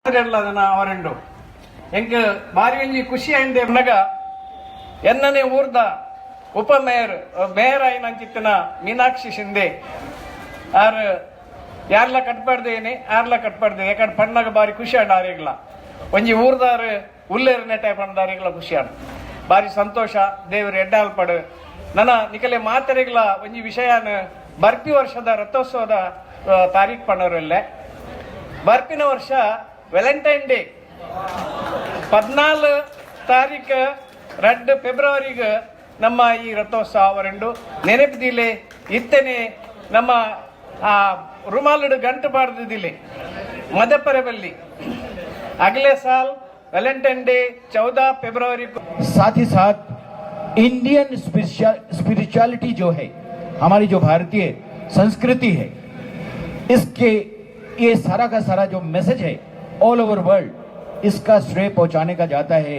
ಅವರೆಂಡು ಎಂಕ್ ಬಾರಿ ಒಂಜಿ ಖುಷಿ ಆಯ್ದೆ ಮಗ ಎನ್ನನೇ ಊರ್ದ ಉಪ ಮೇಯರ್ ಆಯ್ನಂಚಿತ್ತಿನ ಮೀನಾಕ್ಷಿ ಶಿಂದೆ ಆರ್ ಯಾರ್ಲ ಕಟ್ಪಾಡ್ದೇನೆ ಆರ್ಲ ಕಟ್ಪಾಡ್ದೆ ಯಾಕಂದ್ರೆ ಪಣ್ಣಗ ಬಾರಿ ಖುಷಿ ಆಂಡ ಆರಿಗ್ಲ ಒಂಜಿ ಊರ್ದಾರ್ ಉಲ್ಲೇರ್ ನೆಟೆ ಪಣ್ಣದಾರಿಗ್ಲ ಖುಷಿ ಆಂಡ ಬಾರಿ ಸಂತೋಷ ದೇವ್ರು ಎಡ್ಡಾಲ್ಪಡು ನನ್ನ ನಿಕಲೆ ಮಾತರಿಗ್ಲ ಒಂಜಿ ವಿಷಯನ ಬರ್ಪಿ ವರ್ಷದ ರಥೋತ್ಸವದ ತಾರೀಖ್ ಪಣ್ಣವ್ರಲ್ಲೇ ಬರ್ಪಿನ ವರ್ಷ ವ್ಯಾಲೆಂಟೈನ್ ಡೇ 14 ತಾರೀಕು 2 ಫೆಬ್ರವರಿಗೆ ನಮ್ಮ ಈ ರಥೋತ್ಸವ ಅವರೆಂಡು ನೆನಪಿದಿಲೆ ಇತ್ತನೆ ನಮ್ಮ रुमालुड गंट बारदिले मध्यपरबल्ली अगले साल वैलेंटाइन डे 14 फरवरी को। साथ ही साथ इंडियन स्पिरिचुअलिटी जो है, हमारी जो भारतीय संस्कृति है, इसके ये सारा का सारा जो मैसेज है ऑल ओवर वर्ल्ड, इसका श्रेय पहुंचाने का जाता है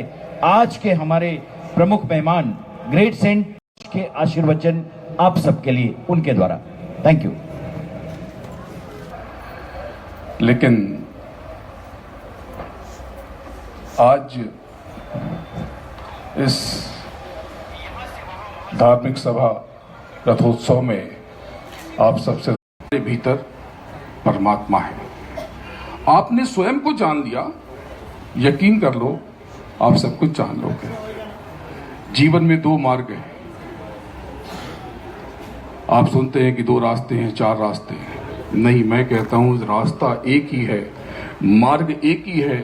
आज के हमारे प्रमुख मेहमान ग्रेट सेंट के आशीर्वचन आप सबके लिए उनके द्वारा। Thank you. लेकिन आज इस धार्मिक सभा रथोत्सव में आप सबसे भीतर परमात्मा है। आपने स्वयं को जान लिया, यकीन कर लो आप सब कुछ जान लोगे। जीवन में 2 मार्ग हैं। आप सुनते हैं कि 2 रास्ते हैं, 4 रास्ते हैं। नहीं, मैं कहता हूं रास्ता एक ही है, मार्ग एक ही है,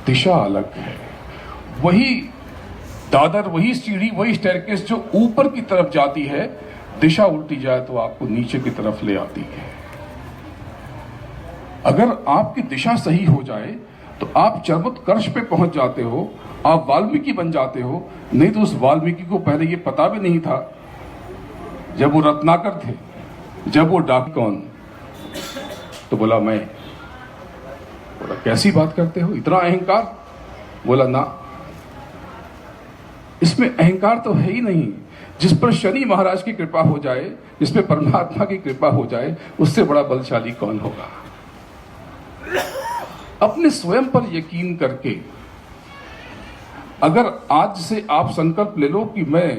दिशा अलग है। वही दादर, वही सीढ़ी, वही स्टेयरकेस जो ऊपर की तरफ जाती है, दिशा उल्टी जाए तो आपको नीचे की तरफ ले आती है। अगर आपकी दिशा सही हो जाए तो आप चरमोत्कर्ष पे पहुंच जाते हो, आप वाल्मीकि बन जाते हो। नहीं तो उस वाल्मीकि को पहले ये पता भी नहीं था, जब वो रत्नाकर थे, जब वो डाक कौन, तो बोला मैं। बोला कैसी बात करते हो, इतना अहंकार? बोला ना, इसमें अहंकार तो है ही नहीं। जिस पर शनि महाराज की कृपा हो जाए, जिस पर परमात्मा की कृपा हो जाए, उससे बड़ा बलशाली कौन होगा। अपने स्वयं पर यकीन करके अगर आज से आप संकल्प ले लो कि मैं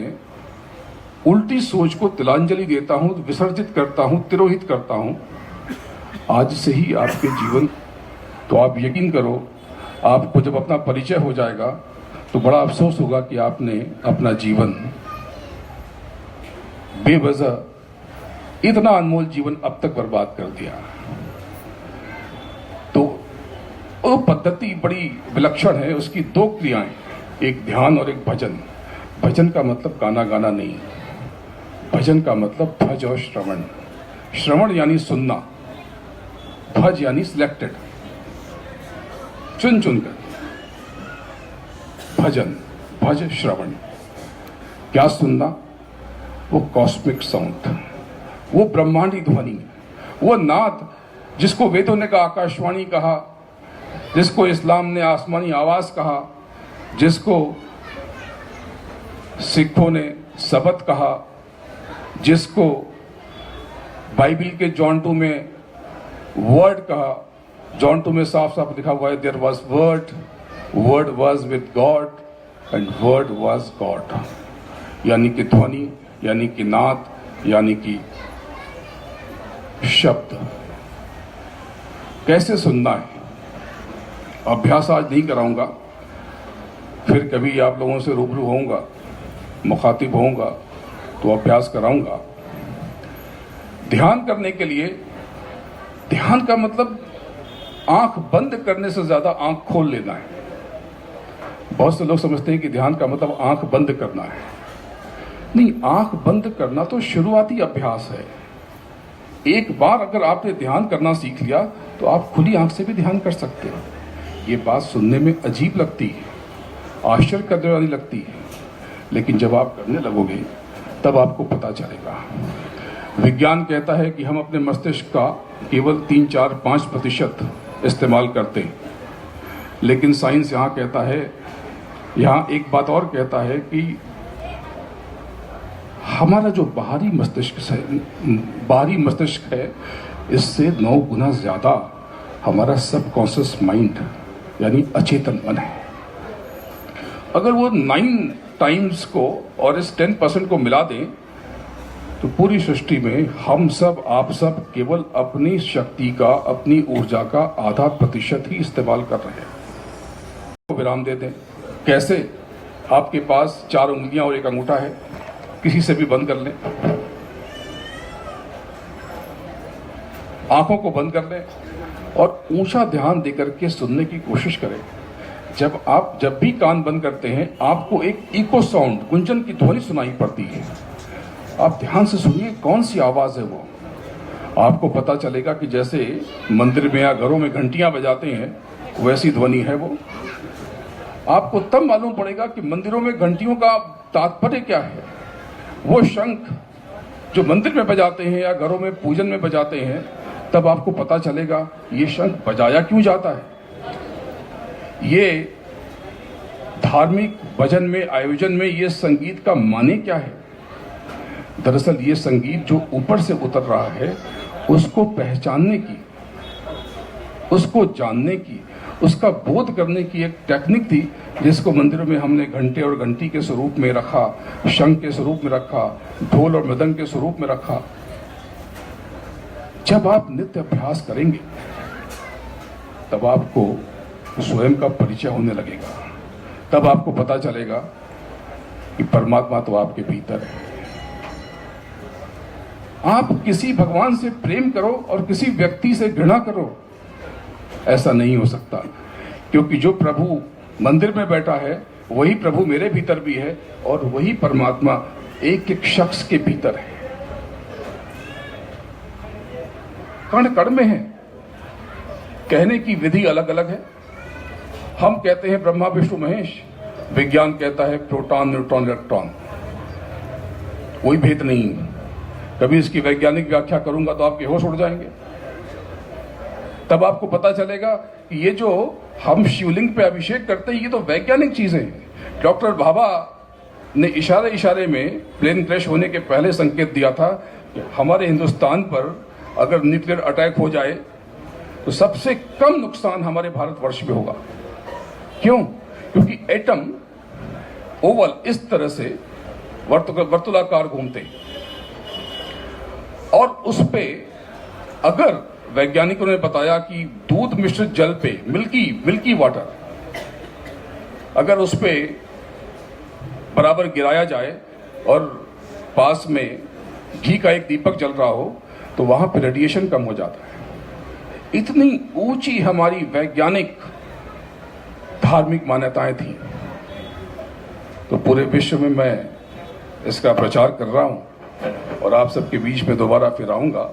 उल्टी सोच को तिलांजलि देता हूं, विसर्जित करता हूं, तिरोहित करता हूं, आज से ही आपके जीवन, तो आप यकीन करो आपको जब अपना परिचय हो जाएगा तो बड़ा अफसोस होगा कि आपने अपना जीवन बेवजह इतना अनमोल जीवन अब तक बर्बाद कर दिया। तो वो पद्धति बड़ी विलक्षण है, उसकी 2 क्रियाएं, एक ध्यान और एक भजन। भजन का मतलब गाना गाना नहीं, भजन का मतलब भज और श्रवण। श्रवण यानी सुनना, भज यानी सिलेक्टेड, चुन चुन कर। भजन, भज, श्रवण। क्या सुनना? वो कॉस्मिक साउंड, वो ब्रह्मांडी ध्वनि, वो नाद जिसको वेदों ने आकाशवाणी कहा, जिसको इस्लाम ने आसमानी आवाज कहा, जिसको सिखों ने सबत कहा, जिसको बाइबल के जॉन 2 में वर्ड कहा। जॉन 2 में साफ साफ लिखा हुआ है, there was word, word was with God and word was God. यानी कि ध्वनि, यानी कि नाद, यानी कि शब्द। कैसे सुनना है, अभ्यास आज नहीं कराऊंगा, फिर कभी आप लोगों से रूबरू होऊंगा, मुखातिब होऊंगा तो अभ्यास कराऊंगा। ध्यान करने के लिए, ध्यान का मतलब आंख बंद करने से ज्यादा आंख खोल लेना है। बहुत से लोग समझते हैं कि ध्यान का मतलब आंख बंद करना है। नहीं, आंख बंद करना तो शुरुआती अभ्यास है। एक बार अगर आपने ध्यान करना सीख लिया तो आप खुली आंख से भी ध्यान कर सकते हो। ये बात सुनने में अजीब लगती है, आश्चर्य करने वाली लगती है, लेकिन जब आप करने लगोगे तब आपको पता चलेगा। विज्ञान कहता है कि हम अपने मस्तिष्क का केवल 3, 4, 5% इस्तेमाल करते हैं, लेकिन साइंस यहाँ कहता है, यहाँ एक बात और कहता है कि हमारा जो बाहरी मस्तिष्क है, इससे 9 गुना ज्यादा हमारा सबकॉन्शियस माइंड यानी अचेतन मन है। अगर वो 9 टाइम्स को और इस 10% को मिला दें तो पूरी सृष्टि में हम सब, आप सब केवल अपनी शक्ति का, अपनी ऊर्जा का आधा प्रतिशत ही इस्तेमाल कर रहे हैं। विराम दे दें। कैसे? आपके पास 4 उंगलियां और 1 अंगूठा है, किसी से भी बंद कर लें, आंखों को बंद कर लें और ऊंचा ध्यान देकर के सुनने की कोशिश करें। जब भी कान बंद करते हैं आपको एक इको साउंड, गुंजन की ध्वनि सुनाई पड़ती है। आप ध्यान से सुनिए कौन सी आवाज है वो। आपको पता चलेगा कि जैसे मंदिर में या घरों में घंटियां बजाते हैं वैसी ध्वनि है वो। आपको तब मालूम पड़ेगा कि मंदिरों में घंटियों का तात्पर्य क्या है। वो शंख जो मंदिर में बजाते हैं या घरों में पूजन में बजाते हैं, तब आपको पता चलेगा ये शंख बजाया क्यों जाता है। ये धार्मिक भजन में, आयोजन में ये संगीत का माने क्या है। दरअसल ये संगीत जो ऊपर से उतर रहा है उसको पहचानने की, उसको जानने की, उसका बोध करने की एक टेक्निक थी, जिसको मंदिरों में हमने घंटे और घंटी के स्वरूप में रखा, शंख के स्वरूप में रखा, ढोल और मृदंग के स्वरूप में रखा। जब आप नित्य अभ्यास करेंगे तब आपको स्वयं का परिचय होने लगेगा। तब आपको पता चलेगा कि परमात्मा तो आपके भीतर है। आप किसी भगवान से प्रेम करो और किसी व्यक्ति से घृणा करो, ऐसा नहीं हो सकता, क्योंकि जो प्रभु मंदिर में बैठा है वही प्रभु मेरे भीतर भी है और वही परमात्मा एक एक शख्स के भीतर है, कण कण में है। कहने की विधि अलग अलग है। हम कहते हैं ब्रह्मा विष्णु महेश, विज्ञान कहता है प्रोटॉन न्यूट्रॉन इलेक्ट्रॉन। कोई भेद नहीं। कभी इसकी वैज्ञानिक व्याख्या करूंगा तो आपके होश उड़ जाएंगे। तब आपको पता चलेगा कि ये जो हम शिवलिंग पे अभिषेक करते हैं ये तो वैज्ञानिक चीजें हैं। डॉक्टर भाभा ने इशारे इशारे में प्लेन क्रैश होने के पहले संकेत दिया था कि हमारे हिंदुस्तान पर अगर न्यूक्लियर अटैक हो जाए तो सबसे कम नुकसान हमारे भारतवर्ष में होगा। क्यों? क्योंकि एटम ओवल इस तरह से वर्तुलाकार घूमते हैं और उस पे अगर वैज्ञानिकों ने बताया कि दूध मिश्रित जल पे मिल्की वाटर अगर उस पे बराबर गिराया जाए और पास में घी का एक दीपक जल रहा हो तो वहां पे रेडिएशन कम हो जाता है। इतनी ऊंची हमारी वैज्ञानिक धार्मिक मान्यताएं थी। तो पूरे विश्व में मैं इसका प्रचार कर रहा हूं और आप सबके बीच में दोबारा फिर आऊंगा।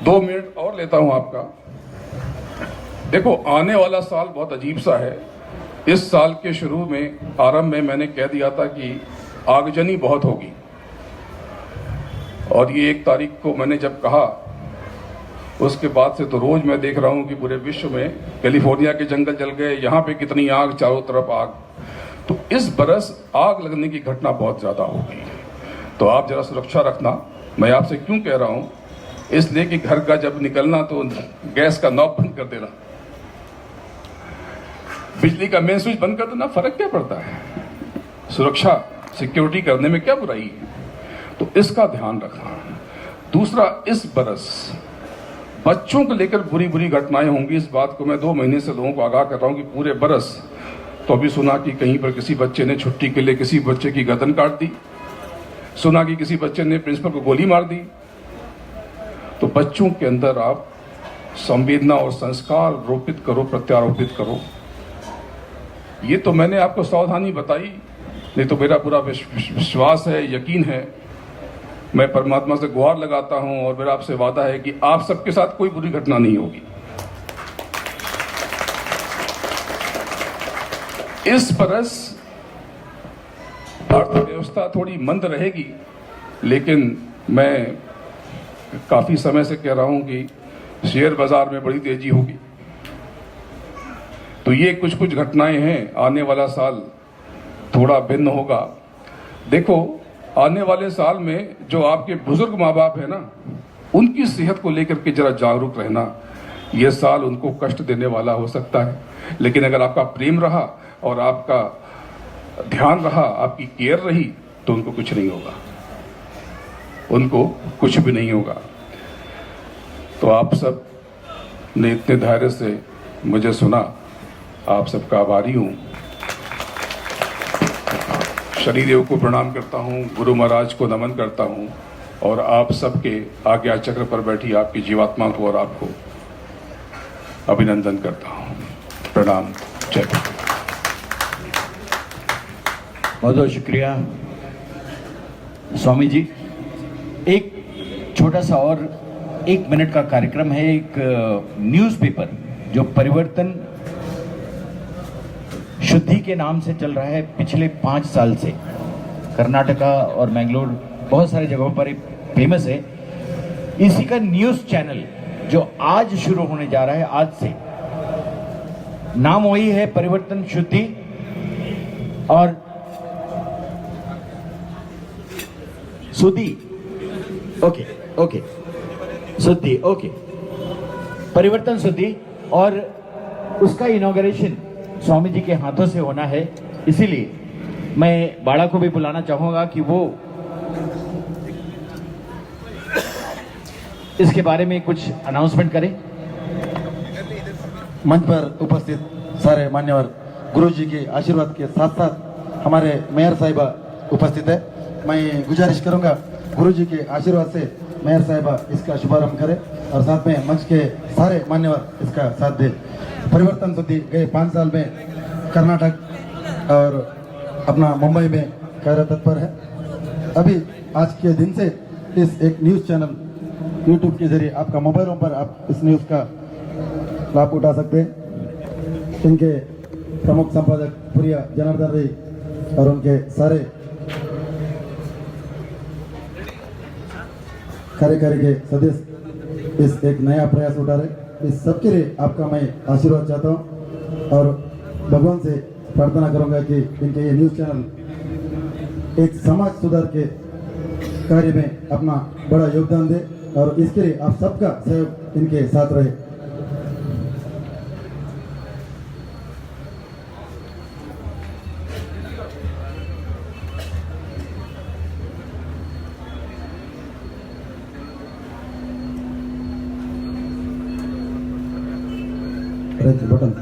2 मिनट और लेता हूं आपका। देखो, आने वाला साल बहुत अजीब सा है। इस साल के शुरू में, आरंभ में मैंने कह दिया था कि आगजनी बहुत होगी और ये 1 तारीख को मैंने जब कहा, उसके बाद से तो रोज मैं देख रहा हूं कि पूरे विश्व में कैलिफोर्निया के जंगल जल गए, यहां पे कितनी आग, चारों तरफ आग। तो इस बरस आग लगने की घटना बहुत ज्यादा होगी। तो आप जरा सुरक्षा रखना। मैं आपसे क्यों कह रहा हूं, इसलिए कि घर का जब निकलना तो गैस का नॉब बंद कर देना, बिजली का मेन स्विच बंद कर देना, फर्क क्या पड़ता है। सुरक्षा, सिक्योरिटी करने में क्या बुराई है। तो इसका ध्यान रखना। दूसरा, इस बरस बच्चों को लेकर बुरी बुरी घटनाएं होंगी। इस बात को मैं 2 महीने से लोगों को आगाह कर रहा हूं कि पूरे बरस। तो अभी सुना कि कहीं पर किसी बच्चे ने छुट्टी के लिए किसी बच्चे की गर्दन काट दी, सुना कि किसी बच्चे ने प्रिंसिपल को गोली मार दी। तो बच्चों के अंदर आप संवेदना और संस्कार रोपित करो, प्रत्यारोपित करो। ये तो मैंने आपको सावधानी बताई, नहीं तो मेरा पूरा विश्वास है, यकीन है। मैं परमात्मा से गुहार लगाता हूं और मेरा आपसे वादा है कि आप सबके साथ कोई बुरी घटना नहीं होगी। इस बरस अर्थव्यवस्था थोड़ी मंद रहेगी, लेकिन मैं काफी समय से कह रहा हूं कि शेयर बाजार में बड़ी तेजी होगी। तो ये कुछ घटनाएं हैं। आने वाला साल थोड़ा भिन्न होगा। देखो, आने वाले साल में जो आपके बुजुर्ग माँ बाप है ना, उनकी सेहत को लेकर के जरा जागरूक रहना। यह साल उनको कष्ट देने वाला हो सकता है, लेकिन अगर आपका प्रेम रहा और आपका ध्यान रहा, आपकी केयर रही, तो उनको कुछ नहीं होगा, उनको कुछ भी नहीं होगा। तो आप सब ने इतने धैर्य से मुझे सुना, आप सबका आभारी हूं। शनिदेव को प्रणाम करता हूं, गुरु महाराज को नमन करता हूं और आप सबके आज्ञा चक्र पर बैठी आपकी जीवात्मा को और आपको अभिनंदन करता हूं। प्रणाम। जय हिंद। बहुत बहुत शुक्रिया स्वामी जी। एक छोटा सा और 1 मिनट का कार्यक्रम है। एक न्यूज़पेपर जो परिवर्तन शुद्धि के नाम से चल रहा है पिछले 5 साल से, कर्नाटका और मैंगलोर बहुत सारी जगहों पर फेमस है। इसी का न्यूज़ चैनल जो आज शुरू होने जा रहा है, आज से, नाम वही है परिवर्तन शुद्धि और सुधि। ओके शुद्धि, ओके, परिवर्तन शुद्धि। और उसका इनॉग्रेशन स्वामी जी के हाथों से होना है। इसीलिए मैं बाड़ा को भी बुलाना चाहूंगा कि वो इसके बारे में कुछ अनाउंसमेंट करें। मंच पर उपस्थित सारे मान्यवर गुरु जी के आशीर्वाद के साथ साथ हमारे मेयर साहिबा उपस्थित है। मैं गुजारिश करूंगा गुरु जी के आशीर्वाद से मेयर साहिबा इसका शुभारंभ करें और साथ में मंच के सारे मान्यवर इसका साथ दें। परिवर्तन शुद्धि गए 5 साल में कर्नाटक और अपना मुंबई में कार्य तत्पर है। अभी आज के दिन से इस एक न्यूज़ चैनल यूट्यूब के जरिए आपका मोबाइलों पर आप इस न्यूज़ का लाभ उठा सकते हैं। इनके प्रमुख संपादक प्रिया जनार्दन रही और उनके सारे कार्यकारी के सदस्य इस एक नया प्रयास उठा रहे। इस सबके लिए आपका मैं आशीर्वाद चाहता हूँ और भगवान से प्रार्थना करूंगा कि इनके ये न्यूज़ चैनल एक समाज सुधार के कार्य में अपना बड़ा योगदान दे और इसके लिए आप सबका सहयोग इनके साथ रहे। बटन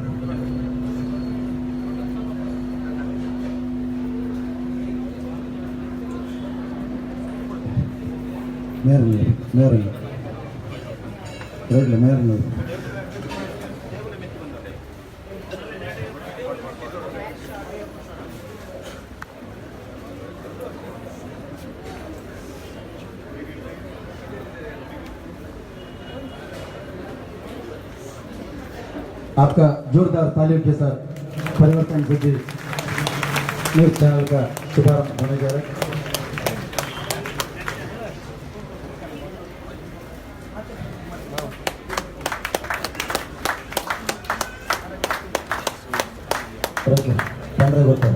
मेयर आपका जोरदार तालियों के साथ परिवर्तन शुद्धि न्यूज़ चैनल का शुभारंभ होने जा रहा है। होता है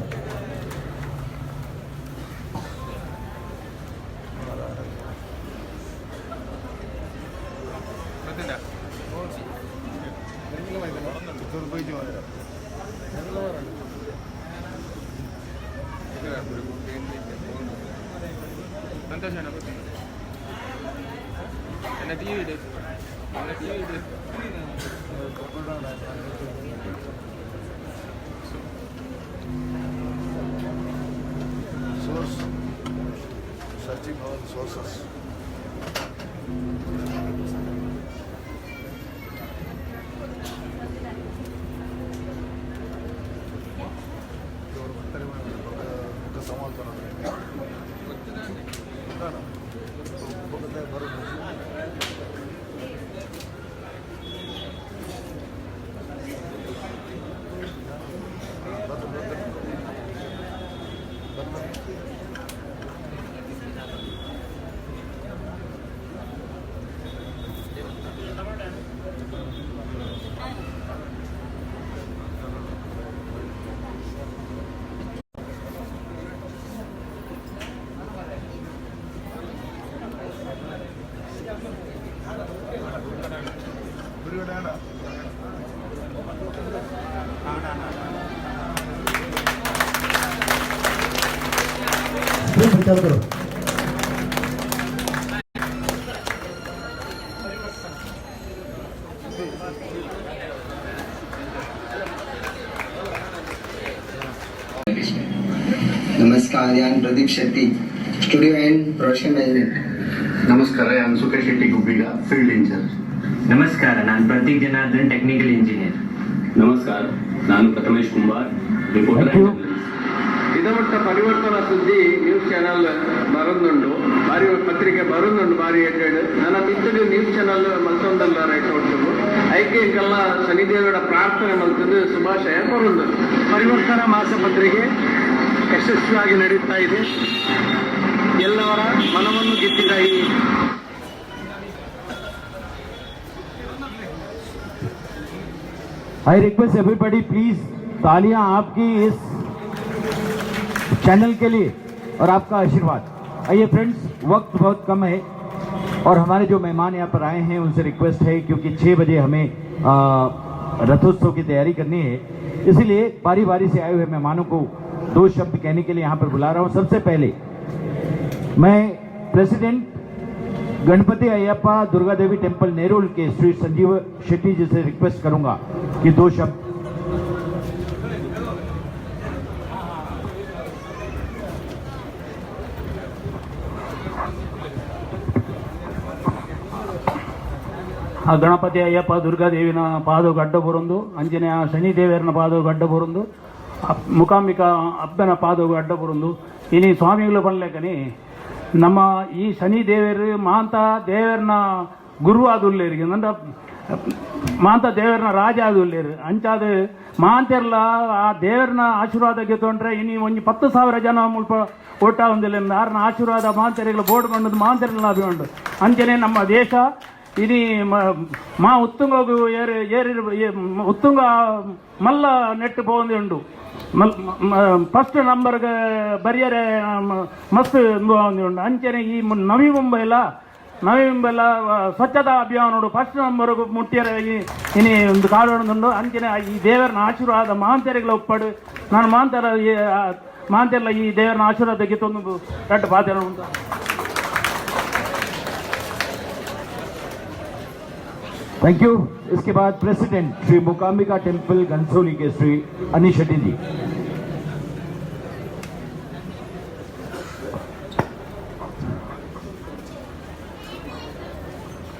Source, searching all sources. सवाल स्क्रीन पर चालू करो। नमस्कार, I am Pradeep Shetty, Studio and Production Management. ನಮಸ್ಕಾರ, ನಾನು ಸುಖೇಶ್ ಶೆಟ್ಟಿ ಗುಬ್ಬಿಗ, ಫೀಲ್ಡ್ ಇನ್ಚಾರ್ಜ್. ನಮಸ್ಕಾರ, ನಾನು ಪ್ರತೀಕ್ ಜನಾರ್ದನ್, ಟೆಕ್ನಿಕಲ್ ಇಂಜಿನಿಯರ್. ನಮಸ್ಕಾರ, ನಾನು ಪ್ರಥಮೇಶ್ ಕುಂಬಾರ್, ರಿಪೋರ್ಟರ್. ಇದಮಟ್ಟ ಪರಿವರ್ತನಾ ಸುದ್ದಿ ನ್ಯೂಸ್ ಚಾನಲ್ ಬರೋದುಂಡು ಬಾರಿ ಪತ್ರಿಕೆ ಬರೋದುಂಡು ಬಾರಿ ಎಡ್ಡೆಡು ನನ್ನ ಮಿತ್ತದು ನ್ಯೂಸ್ ಚಾನಲ್ ಮಲ್ತೊಂದಲ್ಲ ರೈಟ್ ಹೊಡ್ತವು ಐಕೆ ಇಂಕಲ್ಲ ಶನಿದೇವರ ಪ್ರಾರ್ಥನೆ ಮಲ್ತದ್ದು ಶುಭಾಶಯ ಬರೋದು. ಪರಿವರ್ತನಾ ಮಾಸ ಪತ್ರಿಕೆ ಯಶಸ್ವಿಯಾಗಿ ನಡೆಯುತ್ತಾ ಇದೆ. ಎಲ್ಲವರ ಮನವನ್ನು ಗೆದ್ದಿದ ಈ I request everybody please तालियां आपकी इस चैनल के लिए और आपका आशीर्वाद. आइए फ्रेंड्स, वक्त बहुत कम है और हमारे जो मेहमान यहाँ पर आए हैं उनसे रिक्वेस्ट है, क्योंकि 6 बजे हमें रथोत्सव की तैयारी करनी है, इसीलिए बारी बारी से आए हुए मेहमानों को 2 शब्द कहने के लिए यहाँ पर बुला रहा हूँ. सबसे पहले मैं प्रेसिडेंट गणपति अयप्पा दुर्गा देवी टेम्पल नेरुल के श्री संजीव शेट्टी जी से रिक्वेस्ट करूंगा कि 2 शब्द. ಆ ಗಣಪತಿ ಅಯ್ಯಪ್ಪ ದುರ್ಗಾದೇವಿನ ಪಾದವು ಗಡ್ಡ ಬರುಂದು, ಅಂಜನೆಯ ಶನಿದೇವರನ ಪಾದವು ಗಡ್ಡ ಬರುಂದು, ಮುಖಾಂಬಿಕಾ ಅಬ್ಬನ ಪಾದವು ಅಡ್ಡ ಬರುಂದು. ಇನಿ ಸ್ವಾಮಿಗಳು ಬರಲೇಕನಿ ನಮ್ಮ ಈ ಶನಿ ದೇವರು ಮಾಂತ ದೇವರನ ಗುರು ಆದುಲ್ಲೇರಿಗೆ ಅಂದ್ರೆ ಮಾಂತ ದೇವರನ ರಾಜ ಆದುಲ್ಲೇರು ಅಂಚಾದ ಮಾಂತೆರ್ಲ ಆ ದೇವರನ ಆಶೀರ್ವಾದಕ್ಕೆ ತೊಗೊಂಡ್ರೆ ಇನಿ ಒಂದು 10,000 ಜನ ಮುಲ್ಪ ಒಟ್ಟ ಒಂದಿಲ್ಲ ಯಾರನ್ನ ಆಶೀರ್ವಾದ ಮಾಂತೆರಿಗಳು ಬೋರ್ಡ್ ಕೊಂಡದ್ದು ಮಾಂತೆರ್ಲ ಅಭಿಗೊಂಡು ಅಂಚನೆ ನಮ್ಮ ದೇಶ ಇನಿ ಮಾ ಉತ್ತುಂಗು ಉತ್ತುಂಗ ಮಲ್ಲ ನೆಟ್ಟು ಪೋಂದಿ ಉಂಡು. ಫಸ್ಟ್ ನಂಬರ್ ಬರಿಯರೆ ಮಸ್ತ್ ಉಂಡು ಅಂಚನೆ ಈ ನವಿ ಮುಂಬೈಲ ಸ್ವಚ್ಛತಾ ಅಭಿಯಾನ ಫಸ್ಟ್ ನಂಬರ್ ಮುಟ್ಟಿಯರೆ ಇನಿ ಒಂದು ಕಾಲುಂಡು ಅಂಚನೆ ಈ ದೇವರನ ಆಶೀರ್ವಾದ ಮಾಂತೆರಿಗಳ ಒಪ್ಪಡು ನಾನು ಮಾಂತೆಲ್ಲ ಈ ದೇವರನ ಆಶೀರ್ವಾದಕ್ಕೆ ತೊಂದು ದೊಡ್ಡ ಪಾತ್ರ ಉಂಟು. Thank you. इसके बाद प्रेसिडेंट श्री मुकाम्बिका टेम्पल घनसोली के श्री अनिश शेट्टी जी.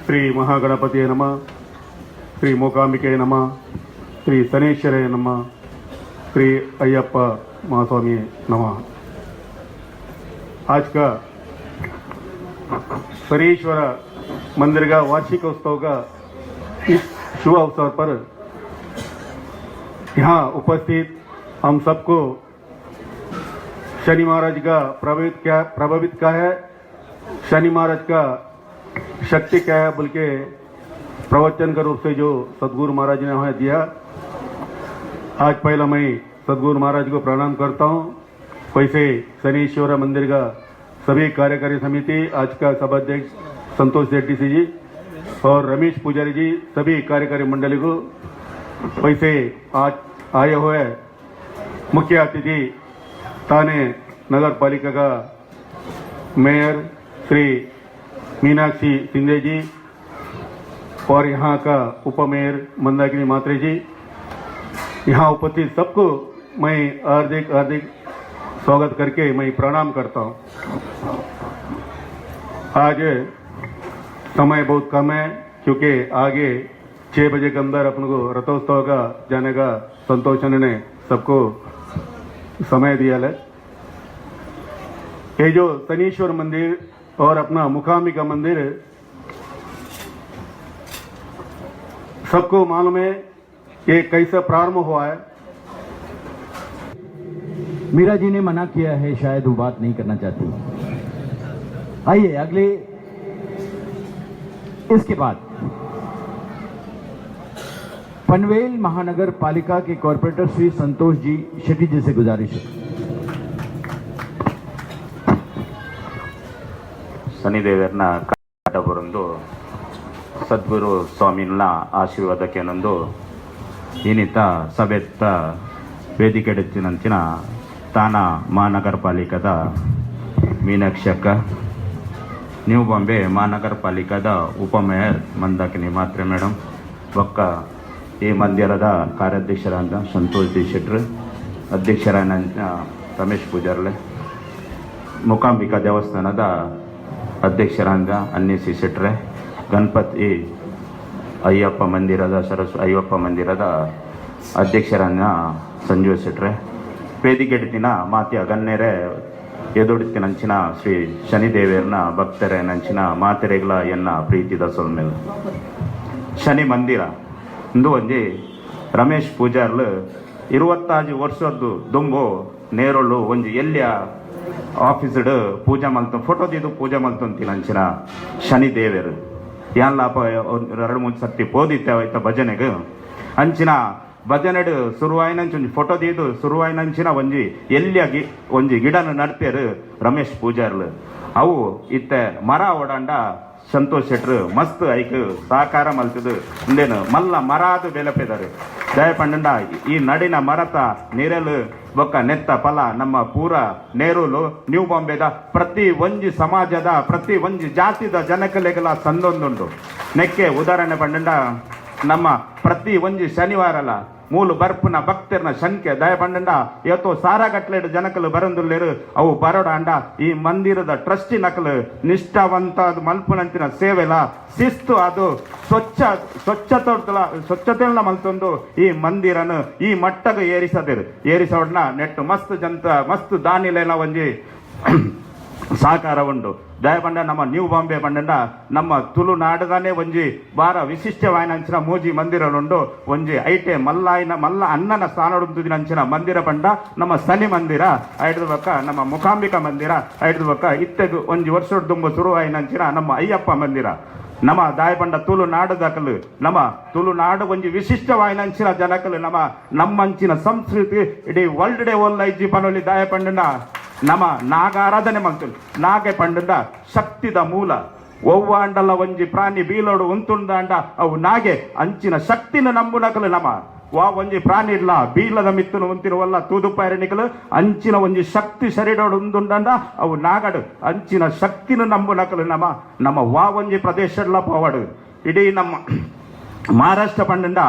ಶ್ರೀ ಮಹಾಗಣಪತಿಯ ನಮಃ, ಶ್ರೀ ಮೂಕಾಂಬಿಕೆಯ ನಮಃ, ಶ್ರೀ ಶನೇಶ್ವರಯ ನಮಃ, श्री अयप्पा महास्वामी नमः. आज का शनीश्वर मंदिर का वार्षिकोत्सव का इस शुभ अवसर पर यहाँ उपस्थित हम सबको शनि महाराज का प्रभावित क्या है, शनि महाराज का शक्ति क्या है बोल के प्रवचन का रूप से जो सदगुरु महाराज ने हमें दिया. आज पहला मैं सदगुरु महाराज को प्रणाम करता हूँ. वैसे शनीश्वर मंदिर का सभी कार्यकारी समिति, आज का सभाध्यक्ष संतोष शेट्टी जी और रमेश पुजारी जी, सभी कार्यकारी मंडली को, वैसे आज आए हुए मुख्य अतिथि थाने नगर पालिका का मेयर श्री मीनाक्षी सिंधे जी और यहाँ का उपमेयर मंदाकिनी मात्रे जी, यहाँ उपस्थित सबको मैं हार्दिक स्वागत करके मैं प्रणाम करता हूँ. आज समय बहुत कम है क्योंकि आगे 6 बजे के अंदर अपन को रथोत्सव का जाने का संतोषन ने सबको समय दिया है. ये जो शनीश्वर मंदिर और अपना मुकाम्बिका मंदिर सबको मालूम है कि कैसे प्रारंभ हुआ है. मीरा जी ने मना किया है, शायद वो बात नहीं करना चाहती. आइए अगले. इसके बाद पनवेल महानगर पालिका के कॉर्पोरेटर श्री संतोष जी शेट्टी जी से गुजारिश है. ಶನಿದೇವರನ್ನ ಕಾಟ ಬರಂದು ಸದ್ಗುರು ಸ್ವಾಮಿನ ಆಶೀರ್ವಾದಕ್ಕೆ ನಂದು ಇನ್ನಿತ ಸಭೆತ್ತ ವೇದಿಕೆಡೆಚ್ಚಿನಂಚಿನ ತಾನ ಮಹಾನಗರ ಪಾಲಿಕದ ಮೀನಾಕ್ಷಿ ಅಕ್ಕ, ನ್ಯೂ ಬಾಂಬೆ ಮಹಾನಗರ ಪಾಲಿಕದ ಉಪಮೇಯರ್ ಮಂದಾಕಿನಿ ಮಾತ್ರೆ ಮೇಡಮ್, ಒಕ್ಕ ಈ ಮಂದಿರದ ಕಾರ್ಯಾಧ್ಯಕ್ಷರಾದ ಸಂತೋಷ್ ಡಿ ಶೆಟ್ರ್, ಅಧ್ಯಕ್ಷರಾದ ರಮೇಶ್ ಪೂಜಾರ್ಲೆ, ಮೂಕಾಂಬಿಕಾ ದೇವಸ್ಥಾನದ ಅಧ್ಯಕ್ಷರಾದ ಅನ್ನಿಸಿ ಶೆಟ್ರೆ, ಗಣಪತಿ ಅಯ್ಯಪ್ಪ ಮಂದಿರದ ಅಯ್ಯಪ್ಪ ಮಂದಿರದ ಅಧ್ಯಕ್ಷರಾದ ಸಂಜೀವ್ ಶೆಟ್ರೆ, ವೇದಿಕೆಡಿತಿನ ಮಾತ್ಯ ಗಣ್ಯರೇ ಎದುಡಿತಿನಂಚಿನ ಶ್ರೀ ಶನಿದೇವೇರ್ನ ಭಕ್ತರೇ ನಂಚಿನ ಮಾತೆರೆಗಳ ಎನ್ನ ಪ್ರೀತಿದ ಸೊಲ್ಮೇಲೆ ಶನಿ ಮಂದಿರ ಇಂದು ಒಂಜಿ ರಮೇಶ್ ಪೂಜಾರ್ಲು 25 ವರ್ಷದ್ದು ದುಂಬು ನೇರಳು ಒಂಜಿ ಎಲ್ಲಿಯ ಆಫೀಸ್ಡ್ ಪೂಜೆ ಮಲ್ತು ಫೋಟೋ ತೀದು ಪೂಜೆ ಮಲ್ತಂತಿನಂಚಿನ ಶನಿದೇವೇರು ಯಾನ್ಲಾಪ 2-3 ಸರ್ತಿ ಪೋದಿತ್ತೇವಾಯ್ತ ಭಜನೆಗೆ ಅಂಚಿನ ಭಜನೆಡು ಶುರುವಾಯಿನಂಚಿ ಒಂಜಿ ಫೋಟೋ ತೀದು ಶುರುವಾಯಿನಂಚಿನ ಒಂಜಿ ಎಲ್ಲಿಯ ಒಂಜಿ ಗಿಡನ ನಡ್ಪೇರು ರಮೇಶ್ ಪೂಜಾರ್ಲು ಅವು ಇತ್ತೆ ಮರ ಓಡಾಂಡ ಸಂತೋಷ್ ಶೆಟ್ರು ಮಸ್ತ್ ಐಕ್ ಸಹಕಾರ ಮಲ್ತದು ಇಂದೇನು ಮಲ್ಲ ಮರಾದು ಬೆಲಪೆದರು ದಯಪಂಡ ಈ ನಡಿನ ಮರತ ನೀರಲು ಬೊಕ್ಕ ನೆತ್ತ ಫಲ ನಮ್ಮ ಪೂರ ನೇರುಲು ನ್ಯೂ ಬಾಂಬೆದ ಪ್ರತಿ ಒಂಜಿ ಸಮಾಜದ ಪ್ರತಿ ಒಂಜಿ ಜಾತಿದ ಜನಕಲೆಗಳ ಸಂದೊಂದುಂಡು ನೆಕ್ಕೆ ಉದಾಹರಣೆ ಪಂಡ ನಮ್ಮ ಪ್ರತಿ ಒಂಜಿ ಶನಿವಾರಲ ಮೂಲು ಬರ್ಪುನ ಭಕ್ತರ್ನ ಸಂಖ್ಯೆ ದಯಪಂಡ ಇವತ್ತು ಸಾರಾಗಟ್ಲೆಡ್ ಜನಕಲು ಬರಂದುಲ್ಲೇರು ಅವು ಬರೋಡಾಂಡ ಈ ಮಂದಿರದ ಟ್ರಸ್ಟಿ ನಕಲು ನಿಷ್ಠಾವಂತ ಮಲ್ಪುನಂತಿನ ಸೇವೆಲ ಶಿಸ್ತು ಅದು ಸ್ವಚ್ಛತೆಲ್ಲ ಮಲ್ತೊಂದು ಈ ಮಂದಿರನು ಈ ಮಟ್ಟಗೆ ಏರಿಸೋಡ್ನ ನೆಟ್ಟು ಮಸ್ತ್ ಮಸ್ತ್ ದಾನಿಲೆಲ್ಲ ಒಂಜಿ ಸಹಕಾರ ಉಂಡು ದಯಪಂಡ ನಮ್ಮ ನ್ಯೂ ಬಾಂಬೆ ಪಂಡ ನಮ್ಮ ತುಳುನಾಡದಾನೆ ಒಂಜಿ ಬಾರ ವಿಶಿಷ್ಟವಾಯಿನಂಚಿನ ಮೂಜಿ ಮಂದಿರನುಂಡು ಒಂಜಿ ಐಟೆ ಮಲ್ಲ ಅನ್ನನ ಸ್ಥಾನಡುಂದಿನಂಚಿನ ಮಂದಿರ ಪಂಡ ನಮ್ಮ ಶನಿ ಮಂದಿರ ಐಡ್ದು ಬಕ್ಕ ನಮ್ಮ ಮೂಕಾಂಬಿಕಾ ಮಂದಿರ ಐಡ್ದು ಬಕ್ಕ ಇತ್ತೆಗು ಒಂಜಿ ವರ್ಷದ ದುಂಬು ಶುರುವಾಯಿನಂಚಿನ ನಮ್ಮ ಅಯ್ಯಪ್ಪ ಮಂದಿರ ನಮ್ಮ ದಾಯಪಂಡ ತುಳುನಾಡದಕಲು ನಮ್ಮ ತುಳುನಾಡು ಒಂಜಿ ವಿಶಿಷ್ಟವಾಯಿನಂಚಿನ ಜನಕಲು ನಮ್ಮಂಚಿನ ಸಂಸ್ಕೃತಿ ಇಡೀ ವರ್ಲ್ಡ್ ಡೇ ಒಲ್ಲೈಜಿ ಪನೊಲಿ ದಾಯಪಂಡ ನಮ್ಮ ನಾಗ ಆರಾಧನೆ ಮಾಡ್ತೀವಿ ನಾಗೆ ಪಂಡದ ಶಕ್ತಿದ ಮೂಲ ಒವ್ವಾಂಡಲ ಒಂಜಿ ಪ್ರಾಣಿ ಬೀಲೋಡು ಉಂತುಂಡಾಂಡ ಅವು ನಾಗೆ ಅಂಚಿನ ಶಕ್ತಿನ ನಂಬುನಕಲು ವಾ ಒಂಜಿ ಪ್ರಾಣಿ ಇಲ್ಲ ಬೀಲದ ಮಿತ್ತುನು ಉಂತಿರುವಲ್ಲ ತೂದುಪಾಯರಣಿಕಲು ಅಂಚಿನ ಒಂಜಿ ಶಕ್ತಿ ಶರೀರೋಡು ಉಂದುಂಡಾಂಡ ಅವು ನಾಗಡು ಅಂಚಿನ ಶಕ್ತಿನ ನಂಬುನಕಲು ನಮ್ಮ ವಾ ಒಂಜಿ ಪ್ರದೇಶಲ್ಲ ಪೋವಡು ಇಡೀ ನಮ್ಮ ಮಹಾರಾಷ್ಟ್ರ ಪಂಡ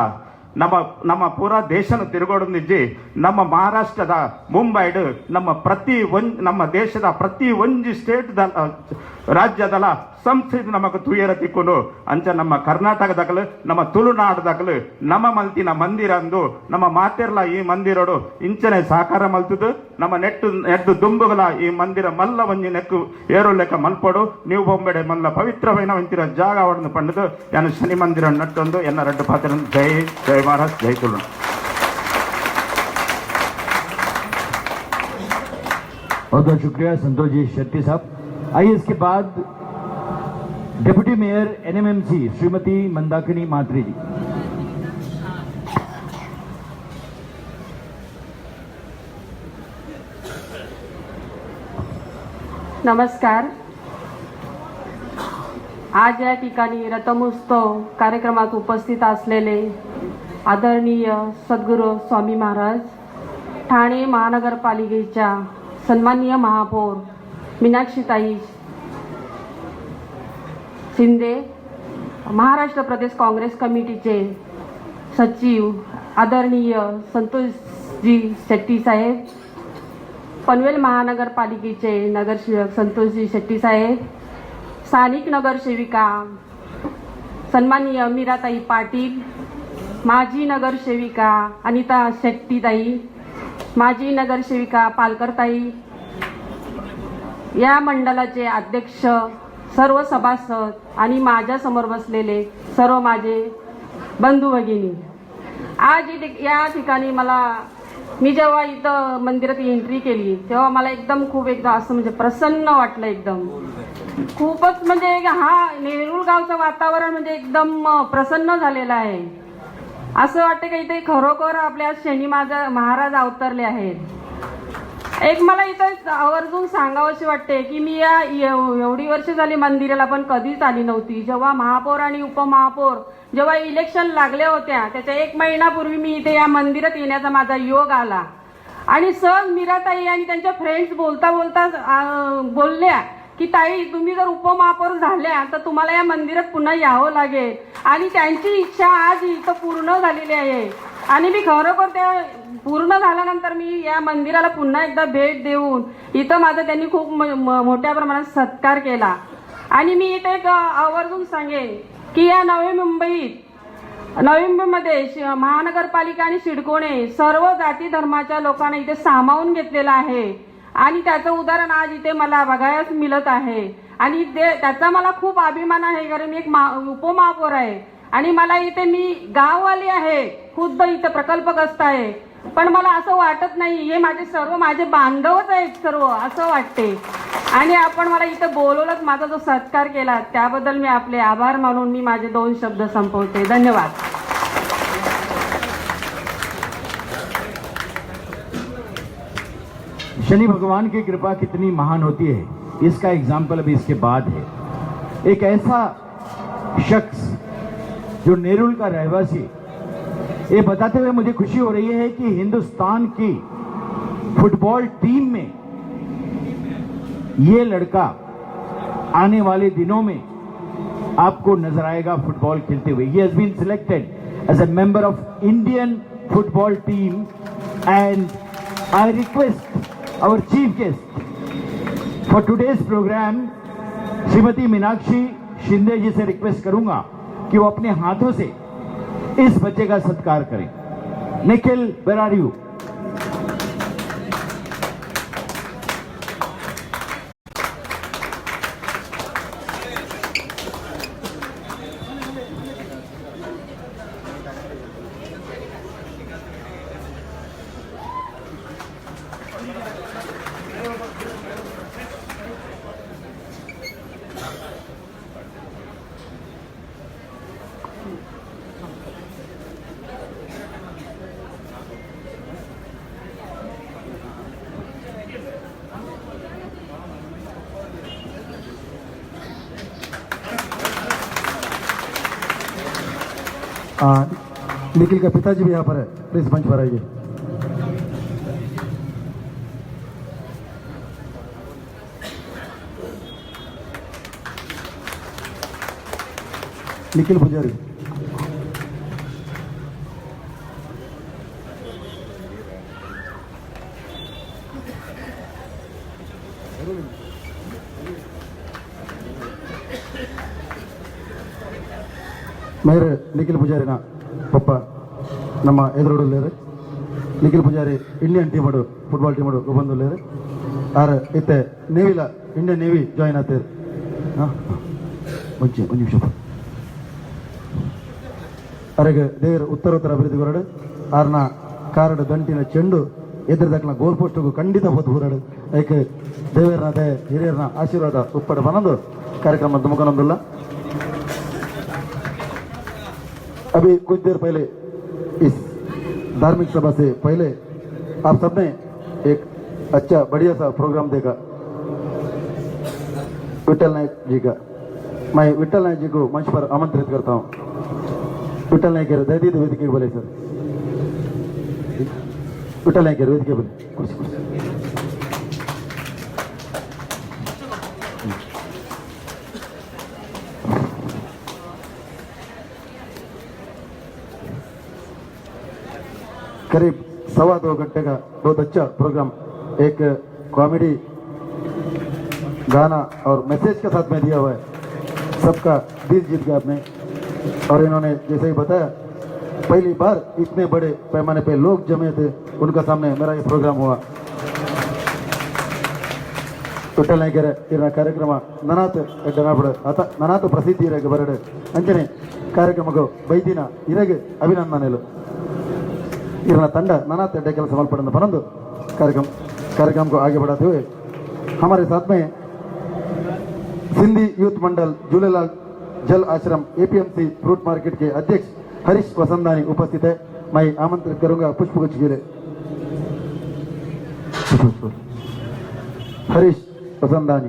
ನಮ್ಮ ಪೂರಾ ದೇಶನ ತಿರುಗೋಡಿದ್ದಿ ನಮ್ಮ ಮಹಾರಾಷ್ಟ್ರದ ಮುಂಬೈಡು ನಮ್ಮ ದೇಶದ ಪ್ರತಿ ಒಂಜಿ ಸ್ಟೇಟ್ ರಾಜ್ಯದಲ್ಲ ಸಂಸ್ಕೃತಿ ನಮಗ ತುಯರ ತಿಕ್ಕೊಂಡು ಅಂಚ ನಮ್ಮ ಕರ್ನಾಟಕದಾಗಲು ನಮ್ಮ ತುಳುನಾಡದಾಗಲು ನಮ್ಮ ಮಲ್ತಿನ ಮಂದಿರ ಅಂದು ನಮ್ಮ ಮಾತೆರ್ಲ ಈ ಮಂದಿರೋಡು ಇಂಚನೆ ಸಹಕಾರ ಮಲ್ತದು ನಮ್ಮ ನೆಟ್ಟು ದುಂಬುಗಳ ಈ ಮಂದಿರ ಮಲ್ಲ ಒಂಜಿ ನೆಕ್ಕು ಏರು ಲೆಕ್ಕ ಮಲ್ಪೋಡು ನೀವು ಬೊಂಬೆಡೆ ಮಲ್ಲ ಪವಿತ್ರವೈನ ವಂತಿರ ಜಾಗ ಅವಡನ್ನು ಪಂಡದು ಯಾನು ಶನಿ ಮಂದಿರ ನಟ್ಟೊಂದು ಎನ್ನ ರೆಡ್ಡು ಪಾತ್ರ ಜೈ ಜೈ ಮಹಾರಾಜ್ ಜೈ ತುಳು. बहुत बहुत शुक्रिया संतोष जी शेट्टी साहब. आइए इसके बाद deputy mayor NMMC Shrimati Mandakini Matre ji. नमस्कार. आज या ठिकाणी रथमोत्सव कार्यक्रमात उपस्थित असलेले आदरणीय सद्गुरू स्वामी महाराज, ठाणे महानगरपालिकेच्या सन्माननीय महापौर मीनाक्षीताई शिंदे, महाराष्ट्र प्रदेश काँग्रेस कमिटीचे सचिव आदरणीय संतोषजी शेट्टी साहेब, पनवेल महानगरपालिकेचे नगरसेवक संतोषजी शेट्टी साहेब, स्थानिक नगरसेविका सन्माननीय मीराताई पाटील, माजी नगरसेविका अनिता शेट्टीताई, माजी नगरसेविका पालकरताई, या मंडळाचे अध्यक्ष, सर्व सभासद आणि माझ्या समोर बसलेले सर्व माझे बंधू भगिनी. आज या ठिकाणी मी जेव्हा इथं मंदिरात एंट्री केली तेव्हा मला खूप असं म्हणजे प्रसन्न वाटलं. खूपच म्हणजे हा नेरूळ गावचं वातावरण म्हणजे एकदम प्रसन्न झालेलं आहे. असं वाटतं की इथे खरोखर आपल्या शनी महाराज अवतरले आहेत. एक मला इथं आवर्जून सांगावंशी वाटते की मी एवढी वर्ष झाली मंदिराला पण कधीच आली नव्हती. जेव्हा महापौर आणि उपमहापौर जेव्हा इलेक्शन लागल्या होत्या त्याच्या 1 महिन्यापूर्वी मी इथे या मंदिरात येण्याचा माझा योग आला आणि सहज मीराताई आणि त्यांच्या फ्रेंड्स बोलता बोलता बोलल्या की ताई तुम्ही जर उपमहापौर झाल्या तर तुम्हाला या मंदिरात पुन्हा यावं लागेल आणि त्यांची इच्छा आज इथं पूर्ण झालेली आहे. आणि मी खरोखर त्या पूर्ण झाल्यानंतर मी या मंदिराला पुन्हा एकदा भेट देऊन इथं माझा त्यांनी खूप मोठ्या प्रमाणात सत्कार केला. आणि मी इथे एक आवर्जून सांगेन की या नवी मुंबईमध्ये महानगरपालिका आणि सिडकोने सर्व जाती धर्माच्या लोकांना इथे सामावून घेतलेलं आहे आणि त्याचं उदाहरण आज इथे मला बघायला मिळत आहे. आणि त्याचा मला खूप अभिमान आहे कारण मी एक उपमहापौर आहे आणि मला इथे मी गाववाली आहे, खुद्द इथे प्रकल्पग्रस्त आहे, पण मला असं वाटत नाही हे माझे बांधवच आहेत सर्व असं वाटते. आणि आपण मला इथं बोलवलंच, माझा जो सत्कार केला त्याबद्दल मी आपले आभार मानून मी माझे 2 शब्द संपवते. धन्यवाद. शनि भगवान की कृपा कितनी महान होती है इसका एग्जाम्पल अभी इसके बाद है. एक ऐसा शख्स जो नेरुल का रहवासी, ये बताते हुए मुझे खुशी हो रही है कि हिंदुस्तान की फुटबॉल टीम में ये लड़का आने वाले दिनों में आपको नजर आएगा फुटबॉल खेलते हुए. He has been selected as a member of Indian football team and I request our chief guest for today's program Shrimati Meenakshi Shinde जी से रिक्वेस्ट करूंगा कि वो अपने हाथों से इस बच्चे का सत्कार करें. Nikhil, where are you? Nikhil का पिताजी भी यहाँ पर है, प्लीज मंच पर आइए. निखिल पुजारी. ಮೇರೆ ನಿಖಿಲ್ ಪೂಜಾರಿನ ಪಪ್ಪ ನಮ್ಮ ಎದುರುಡಲೇರು ನಿಖಿಲ್ ಪೂಜಾರಿ ಇಂಡಿಯನ್ ಟೀಮಡು ಫುಟ್ಬಾಲ್ ಟೀಮಡು ಬಂದುಲ್ಲೇರು ಆರ್ ಇತ್ತೆ ನೇವಿಲ ಇಂಡಿಯನ್ ನೇವಿ ಜಾಯಿನ್ ಆತೇರು. ಒಂದು ನಿಮಿಷ ಅರೆಗೆ ದೇವರು ಉತ್ತರೋತ್ತರ ಅಭಿವೃದ್ಧಿ ಹೊರಡು ಆರ್ನ ಕಾರಡು ಗಂಟಿನ ಚೆಂಡು ಎದುರು ದಕ್ಕನ ಗೋಲ್ ಪೋಸ್ಟ್ಗೂ ಖಂಡಿತ ಹೋದ್ ಹೊರಡು ಏಕೆ ದೇವರನ ದೇ ಹಿರಿಯರನ ಆಶೀರ್ವಾದ ಉಪ್ಪಡ ಬನಂದು ಕಾರ್ಯಕ್ರಮ ತುಮಕನೊಂದಿಲ್ಲ. अभी कुछ देर पहले इस धार्मिक सभा से पहले आप सबने एक अच्छा बढ़िया सा प्रोग्राम देखा विठल नायक जी का. मैं विठल नायक जी को मंच पर आमंत्रित करता हूँ. विठल नायक दयदीद वेदिके बोले सर. विठल नायक वेदिके बोले कुर्सी कुर्सी. करीब 2.25 घंटे का बहुत अच्छा प्रोग्राम, एक कॉमेडी गाना और मैसेज के साथ में दिया हुआ है. सबका दिल जीत गया आपने. और इन्होंने जैसे ही बताया पहली बार इतने बड़े पैमाने पे लोग जमे थे उनका सामने मेरा ये प्रोग्राम हुआ. टोटल नहीं कह रहे कार्यक्रम ननाथ डनापड़ आता ननाथ प्रसिद्धि इरगे बरडे अंचने कार्यक्रम को बैदिन इरगे अभिनंदनेलु. इरना तंड ननाथ अड्डे के समर्पण परंतु कार्यक्रम को आगे बढ़ाते हुए हमारे साथ में सिंधी यूथ मंडल झूलेलाल जल आश्रम एपीएमसी फ्रूट मार्केट के अध्यक्ष हरीश वसंदानी उपस्थित है. मैं आमंत्रित करूंगा पुष्पगुच्छ के लिए. हरीश वसंदानी।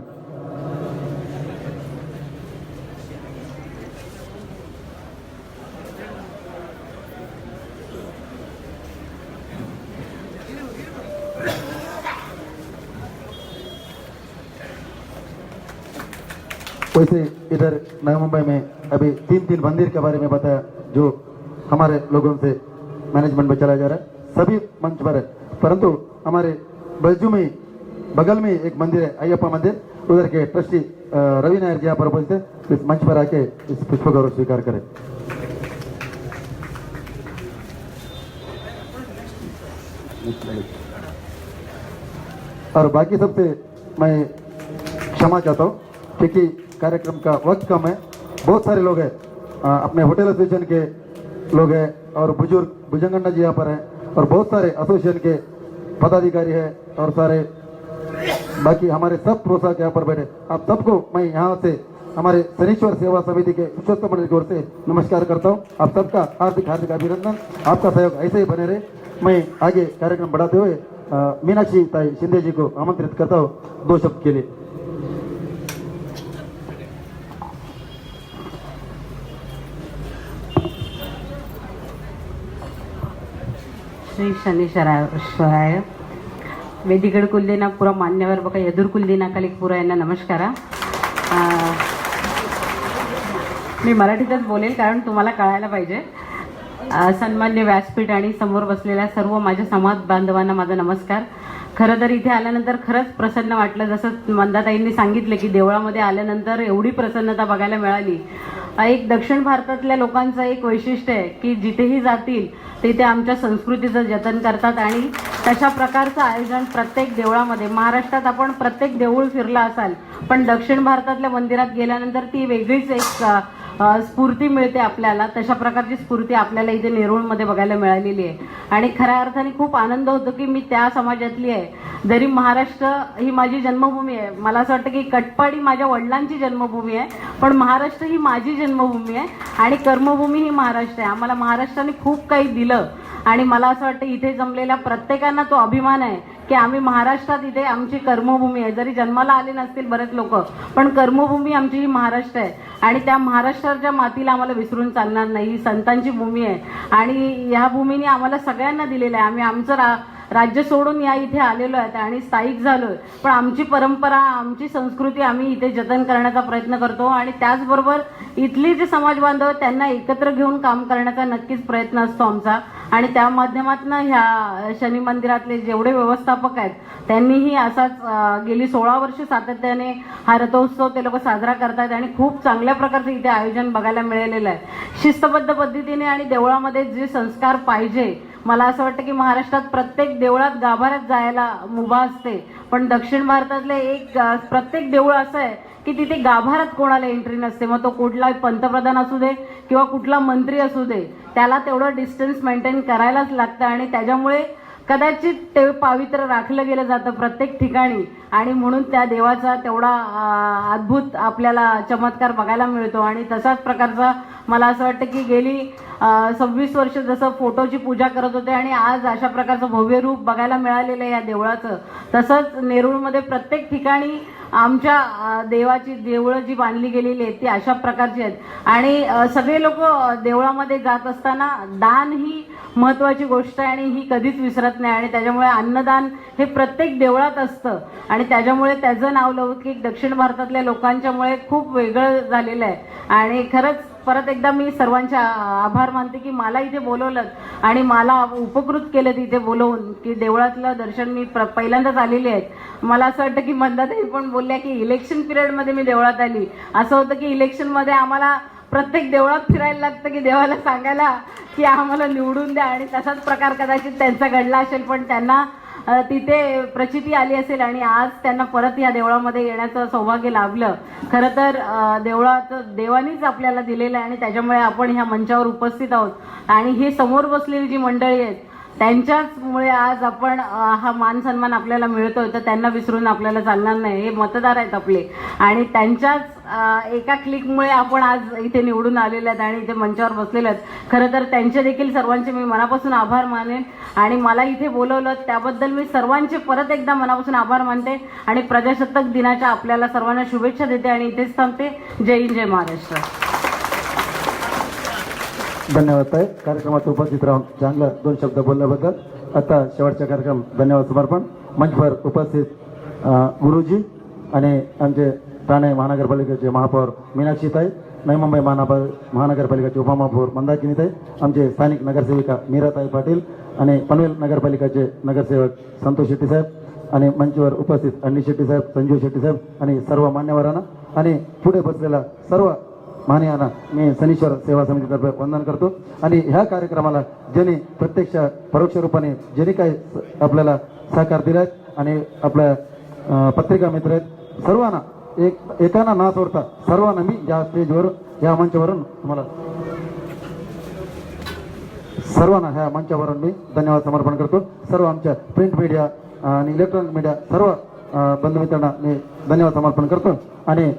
वैसे इधर नई मुंबई में अभी 3 मंदिर के बारे में बताया जो हमारे लोगों से मैनेजमेंट में चलाया जा रहा है, सभी मंच पर है, परंतु हमारे बाजू में बगल में एक मंदिर है अयप्पा मंदिर, उधर के ट्रस्टी रवि नायर जी यहाँ पर उपस्थित है, इस मंच पर आके इस पुष्प गौरव स्वीकार करें। और बाकी सबसे मैं क्षमा चाहता हूँ क्योंकि कार्यक्रम का वक्त कम है, बहुत सारे लोग हैं, अपने होटल एसोसिएशन के लोग हैं और बुजुर्ग भुजंगन्ना जी यहाँ पर हैं और बहुत सारे एसोसिएशन के पदाधिकारी हैं और सारे बाकी हमारे सब प्रोत्साहक यहाँ पर बैठे। आप सबको मैं यहाँ से हमारे शनिश्वर सेवा समिति के विश्वस्त मंडल की ओर से नमस्कार करता हूँ। आप सबका हार्दिक हार्दिक अभिनंदन, आपका सहयोग ऐसे ही बने रहे। मैं आगे कार्यक्रम बढ़ाते हुए मीनाक्षी ताई शिंदे जी को आमंत्रित करता हूँ 2 शब्द के लिए। श्री शनीश्वराय ವೇದಿಕಡ ಕುಲ್ದಿನ ಪೂರ ಮಾನ್ಯವರು ಬಕ ಎದುರು ಕುಲ್ದಿನ ಕಲಿक ಪೂರ यांना नमस्कार। मी मराठीतच बोलेल कारण तुम्हाला कळायला पाहिजे। सन्मान्य व्यासपीठ आणि समोर बसलेल्या सर्व माझ्या समाज बांधवांना माझा नमस्कार। खरं तर इथे आल्यानंतर खरंच प्रसन्न वाटलं, जसं मंदाताईंनी सांगितले की देवळामध्ये आल्यानंतर एवढी प्रसन्नता बघायला मिळाली। एक दक्षिण भारतातल्या लोकांचं एक वैशिष्ट्य आहे की जिथेही जातील तिथे आमच्या संस्कृतीचं जतन करतात आणि तशा प्रकारचं आयोजन प्रत्येक देवळामध्ये, महाराष्ट्रात आपण प्रत्येक देऊळ फिरला असाल पण दक्षिण भारतातल्या मंदिरात गेल्यानंतर ती वेगळीच एक स्फूर्ती मिळते आपल्याला। तशा प्रकारची स्फूर्ती आपल्याला इथे नेरूळमध्ये बघायला मिळालेली आहे आणि खऱ्या अर्थाने खूप आनंद होतो की मी त्या समाजातली आहे। जरी महाराष्ट्र ही माझी जन्मभूमी आहे, मला असं वाटतं की कटपाडी माझ्या वडिलांची जन्मभूमी आहे, पण महाराष्ट्र ही माझी जन्मभूमी आहे आणि कर्मभूमी ही महाराष्ट्र आहे। आम्हाला महाराष्ट्राने खूप काही दिलं आणि मला असं वाटतं इथे जमलेल्या प्रत्येकांना तो अभिमान आहे की आम्ही महाराष्ट्रात इथे आमची कर्मभूमी आहे। जरी जन्माला आले नसतील बरेच लोक, पण कर्मभूमी आमची ही महाराष्ट्र आहे आणि त्या महाराष्ट्राच्या मातीला आम्हाला विसरून चालणार नाही। ही संतांची भूमी आहे आणि या भूमीने आम्हाला सगळ्यांना दिलेलं आहे। आम्ही आमचं राज्य सोडून या इथे आलेलो आहे आणि स्थायिक झालोय, पण आमची परंपरा, आमची संस्कृती आम्ही इथे जतन करण्याचा प्रयत्न करतो आणि त्याचबरोबर इथले जे समाज बांधव त्यांना एकत्र घेऊन काम करण्याचा नक्कीच प्रयत्न असतो आमचा आणि त्या माध्यमातून ह्या शनी मंदिरातले जेवढे व्यवस्थापक आहेत त्यांनीही असाच गेली 16 वर्ष सातत्याने हा रथोत्सव ते लोक साजरा करतात आणि खूप चांगल्या प्रकारचं इथे आयोजन बघायला मिळालेलं आहे। शिस्तबद्ध पद्धतीने आणि देवळामध्ये जे संस्कार पाहिजे, मला असं वाटतं की महाराष्ट्रात प्रत्येक देवळात गाभाऱ्यात जायला मुभा असते, पण दक्षिण भारतातले एक प्रत्येक देऊळ असं आहे की तिथे गाभाऱ्यात कोणाला एंट्री नसते। मग तो कुठला पंतप्रधान असू दे किंवा कुठला मंत्री असू दे, त्याला तेवढं डिस्टन्स मेंटेन करायलाच लागतं आणि त्याच्यामुळे कदाचित ते पावित्र्य राखलं गेलं जातं प्रत्येक ठिकाणी आणि म्हणून त्या देवाचा तेवढा अद्भुत आपल्याला चमत्कार बघायला मिळतो। आणि तसाच प्रकारचा मला असं वाटतं की गेली 26 वर्ष जसं फोटोची पूजा करत होते आणि आज अशा प्रकारचं भव्य रूप बघायला मिळालेलं आहे या देवळाचं, तसंच नेरूळमध्ये प्रत्येक ठिकाणी आमच्या देवाची देवळं जी बांधली गेलेली आहेत ती अशा प्रकारची आहेत आणि सगळे लोक देवळामध्ये जात असताना दान ही महत्त्वाची गोष्ट आहे आणि ही कधीच विसरत नाही आणि त्याच्यामुळे अन्नदान हे प्रत्येक देवळात असतं आणि त्याच्यामुळे त्याचं नाव लौकिक दक्षिण भारतातल्या लोकांच्यामुळे खूप वेगळं झालेलं आहे। आणि खरंच परत एकदा मी सर्वांचे आभार मानते की मला इथे बोलवलं आणि मला उपकृत केलं तिथे बोलवून की देवळातलं दर्शन मी पहिल्यांदाच आलेली आहे। मला असं वाटतं की मंदाताई पण बोलल्या की इलेक्शन पिरियडमध्ये मी देवळात आली। असं होतं की इलेक्शनमध्ये आम्हाला प्रत्येक देवळात फिरायला लागतं की देवाला सांगायला की आम्हाला निवडून द्या आणि तसाच प्रकार कदाचित त्यांचा घडला असेल, पण त्यांना तिथे प्रचिती आली असेल आणि आज त्यांना परत या देवळामध्ये येण्याचं सौभाग्य लाभलं। खरं तर देवळात देवानीच आपल्याला दिलेलं आहे आणि त्याच्यामुळे आपण ह्या मंचावर उपस्थित आहोत आणि हे समोर बसलेली जी मंडळी आहेत त्यांच्याचमुळे आज आपण हा मान सन्मान आपल्याला मिळतोय, तर त्यांना विसरून आपल्याला चालणार नाही. हे मतदार आहेत आपले आणि त्यांच्याच एका क्लिकमुळे आपण आज इथे निवडून आलेले आहेत आणि इथे मंचावर बसलेले आहेत. खरं तर त्यांचे देखील सर्वांचे मी मनापासून आभार मानेन आणि मला इथे बोलवलं त्याबद्दल मी सर्वांचे परत एकदा मनापासून आभार मानते आणि प्रजासत्ताक दिनाच्या आपल्याला सर्वांना शुभेच्छा देते आणि इथेच थांबते. जय हिंद, जय महाराष्ट्र. धन्यवाद ताई, कार्यक्रमात उपस्थित राहून चांगलं 2 शब्द बोलल्याबद्दल. आता शेवटचा कार्यक्रम धन्यवाद समर्पण. मंचवर उपस्थित गुरुजी आणि आमचे ठाणे महानगरपालिकेचे महापौर मीनाक्षीताई, नवी मुंबई महानगरपालिकेचे उपमहापौर मंदाकिनीताई, आमचे स्थानिक नगरसेविका मीराताई पाटील आणि पनवेल नगरपालिकेचे नगरसेवक संतोष शेट्टी साहेब आणि मंचवर उपस्थित अनिल शेट्टी साहेब, संजीव शेट्टी साहेब आणि सर्व मान्यवरांना आणि पुढे बसलेल्या सर्व मान्यांना मी शनीश्वर सेवा समितीतर्फे वंदन करतो. आणि ह्या कार्यक्रमाला ज्यांनी प्रत्यक्ष परोक्ष रूपाने ज्यांनी काही आपल्याला सहकार दिले आहेत आणि आपल्या पत्रिका मित्र आहेत सर्वांना एकाना ना सोडता सर्वांना मी या स्टेजवर या मंचावरून तुम्हाला सर्वांना ह्या मंचावरून मी धन्यवाद समर्पण करतो. सर्व आमच्या प्रिंट मीडिया आणि इलेक्ट्रॉनिक मीडिया सर्व बंधुमित्रांना मी धन्यवाद समर्पण करतो आणि